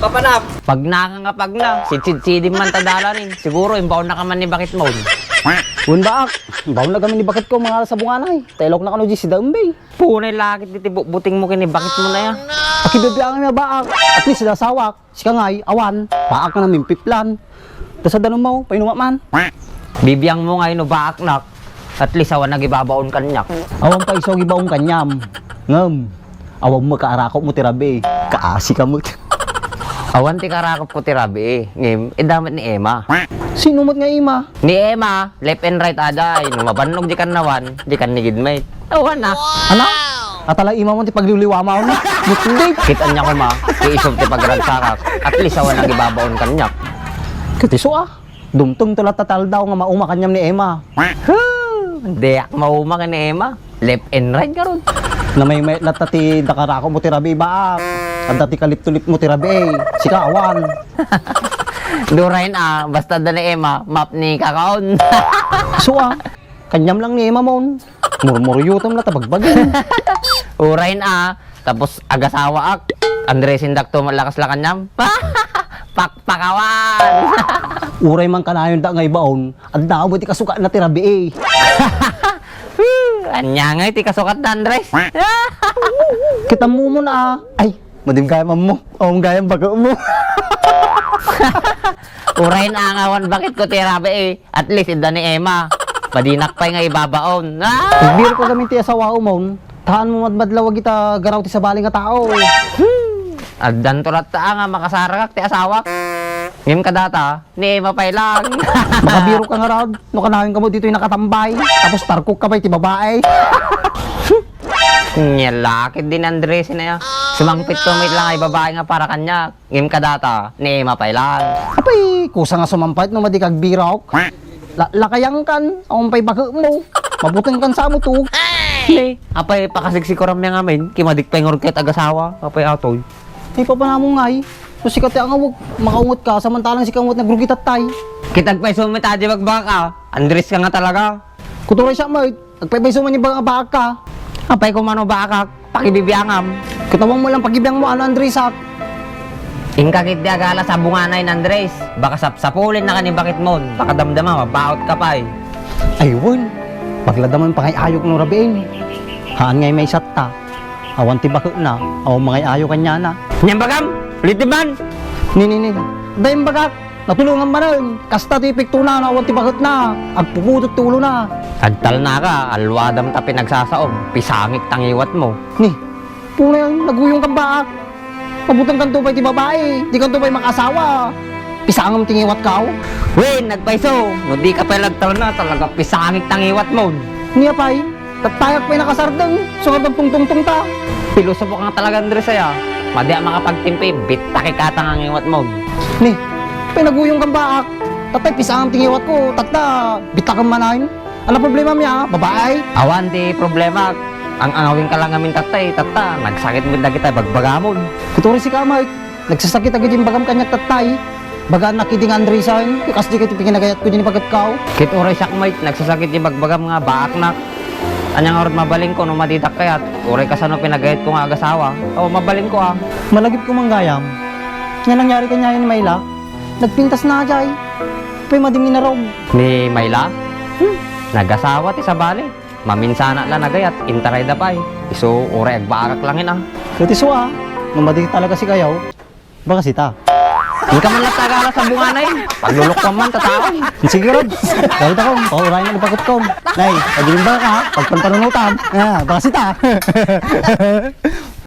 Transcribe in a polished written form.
papanap. Pag nakangapag na, sitsid-sidin man tadala rin. Siguro, imbaw na ka man ni bakit mo. Un baak, baon na kami ni bakit ko mga alas sa bunganay. Tailok na kano di si Dambay. Punay lakit diti buting mo kini bakit mo na ya. Akibibiyangan niya baak. At least sila sawak. Si Kangay, awan. Baak na namin piplan. Tapos sa danong mo, painuwa man. Bibiyang mo ngayon no baak nak. At least awan nagibabaon kanyak. Awan pa iso gibaong kanyam. Ngam. Awan mo kaarakot mo tirabi. Kaasi ka mo. Awan ti karakop ko ti rabi eh. Ngim, damat ni Emma. Sino mo't nga ima? Ni Emma, left and right aday. Numabanog di kan nawan, di kan nigidmate. Awan na. Ano? Atala ima mo ti pagliwliwama mo. Mutindi. Kitan niya ko ma, iisog ti pagransakak. At least awan nagibabaon kanyak. Katiso ah. Dumtong tulat tatal daw nga mauma kanyam ni Emma. Deyak mauma ka ni Emma. Left and right ka ron. Na may natati dakarako mo tirabi baak. At dati kalip-tulip mo tirabi. Sika awan. Durain basta da ni Emma, map ni Kakaon. So ah. Kanyam lang ni Emma mon. Murmuryutom na tabagbagin. Urain tapos agasawa ak. Andres Indak to malakas la kanyam. Pakpakawan. Uray man kanayon da ngay baon. At daw ti kasuka na tirabi Anya nga ti kasukat na Andres. Kita mo mo na ay, madim kaya mo. O gaya bago mo. Urain angawan bakit ko tirabi eh. At least ida ni Emma. Padinak pa nga ibabaon. Biro ko gamin ti asawa mo. Tahan mo madmadlaw kita garaw ti sa baling nga tao. Addan tulat nga makasarakak ti asawa. Ngim ka data, ni Emma pa lang. Makabiro ka nga raw. No kanayon ka mo dito yung nakatambay. Tapos tarkok ka pa ti babae. Nyalakit din Andres na ya. Sumangpit ko may lang ay babae nga para kanya. Ngim ka data, ni Emma pa lang. Apay, kusa nga sumampait no madikag biraw. Lakayang kan, ang pay bago mo. Mabuting kan sa mo to. Hey, apay pakasiksikoram niya nga men. Kimadik pa yung orket agasawa. Apay atoy. Ay pa pa namong ngay. So sikat ang awag, makaungot ka, samantalang si kangot nagrugi tatay. Kitag pa sumit adi magbaka. Andres ka nga talaga. Kutuloy siya mo, nagpaypayso man yung baka ka. Apay kumano baka, pakibibiyangam. Katawang mo lang pagibiyang mo, ano Andresak? Ingkakit di agala sa bunganay ng Andres. Baka sapulin na ka ni bakit mon. Baka damdama, mabaot ka pa eh. Ayun, pagladaman pa kay ayok no rabiin. Haan ngay may satta. Awan ti bakit na, awan mga ayo kanya na. Nyambagam, litiban. Ni. Dahil bagak, natulungan ba rin? Kasta ti pikto na, awan ti bakit na. Agpuputot tulo na. Agtal na ka, alwadam ta pinagsasaom. Pisangit tangiwat mo. Ni, puna yan, naguyong kang baak. Pabutang kanto pa ti babae, di kanto pa makasawa. Pisangam tingiwat ka. Wen, nagpaiso. Hindi ka pa lagtal na, talaga pisangit tangiwat mo. Niya pa'y, tatayak pa'y nakasardeng, sungat ang tungtong ta. Pilosopo ka nga talaga Andresaya. Madi ang makapagtimpi, bitaki katang ang iwat mo. Ni, pinaguyong kang baak. Tatay, pisang ang tingiwat ko. Tata, bitakang manahin. Ano problema niya? Babae? Awan di problema. Ang angawin ka lang amin tatay, tata. Nagsakit mo na kita, bagbagamon. Kuturi si Kamay. Nagsasakit agad yung bagam kanyak tatay. Baga nakiting Andresan. Kasi di ka pinagayat ko din pagkat kao. Kit oray siyak mait, nagsasakit yung bagbagam nga baak na. Anyang orad mabaling ko nung madidak kayat. Oray ka sa no pinagayat ko nga agasawa. O mabaling ko Malagip ko manggayam. Yan nangyari kanya yun ni Mayla. Nagpintas na jay. Pa'y madimi na rob. Ni Mayla? Nagasawa ti sa bali. Maminsana lang nagayat, intaray da pa'y. Iso oray agbaakak langin Katiso Mamadi talaga si Kayaw. Baka sita. Hindi ka man lang tagala sa bunganay. Paglulok ka man, tataon. Sige Rod. Dahil ako, paurahin na napakot ko. Nay, pagilin ba ka ha? Pagpantanunutan. Baka sita.